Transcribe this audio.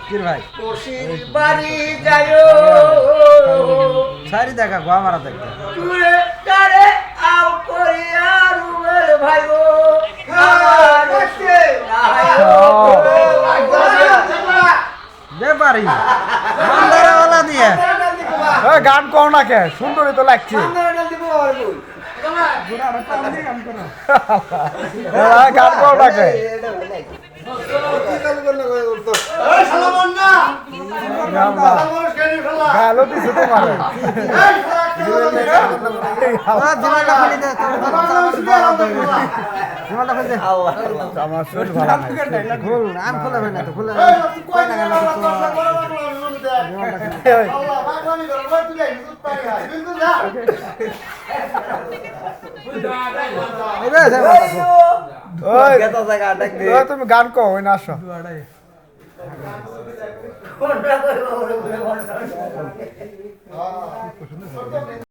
কির ভাই তোষির বাড়ি যায়ো সারি দেখা গোয়া মারা দেখতে তুরে কারে আও করিয়া রুমের ভাই গো আমার হচ্ছে ব্যাপারি মন্দারাওয়ালা দিয়ে গান কও না কে সুন্দরই তো লাগছে গান কও না কে গালো দিছে তোমার জিমালটা খুলে দে জিমালটা খুলে দে আমার শরীর ভালো না খুল আম খুলে না তো খুলে ওই তুমি গান কও ওই না আসো কোনটা কইবো